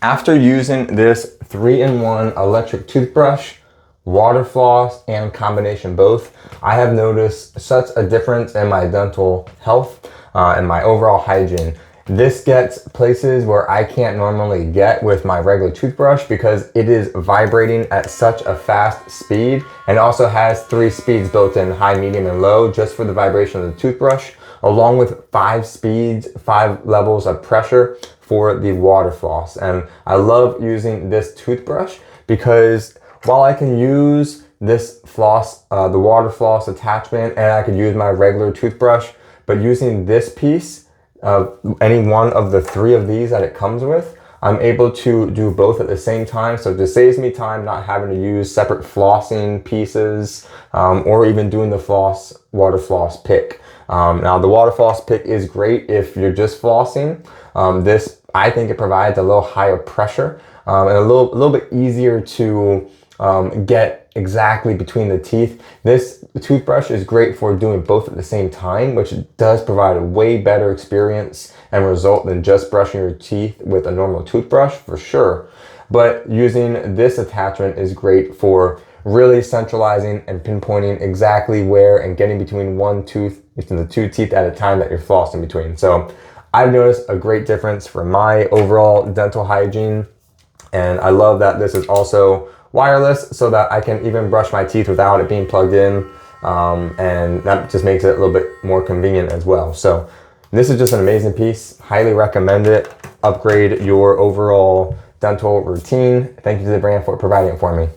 After using this 3-in-1 electric toothbrush, water floss, and combination both, I have noticed such a difference in my dental health and my overall hygiene. This gets places where I can't normally get with my regular toothbrush because it is vibrating at such a fast speed, and also has 3 speeds built in: high, medium, and low, just for the vibration of the toothbrush, along with 5 speeds, 5 levels of pressure for the water floss. And I love using this toothbrush because while I can use this floss, the water floss attachment, and I could use my regular toothbrush, but using this piece, any one of the 3 of these that it comes with, I'm able to do both at the same time. So it just saves me time not having to use separate flossing pieces, or even doing the water floss pick. Now the water floss pick is great if you're just flossing. This, I think, it provides a little higher pressure, and a little bit easier to get exactly between the teeth. This toothbrush is great for doing both at the same time, which does provide a way better experience and result than just brushing your teeth with a normal toothbrush, for sure. But using this attachment is great for really centralizing and pinpointing exactly where and getting between the 2 teeth at a time that you're flossing between. So I've noticed a great difference for my overall dental hygiene, and I love that this is also wireless, so that I can even brush my teeth without it being plugged in, and that just makes it a little bit more convenient as well. So this is just an amazing piece. Highly recommend it. Upgrade your overall dental routine. Thank you to the brand for providing it for me.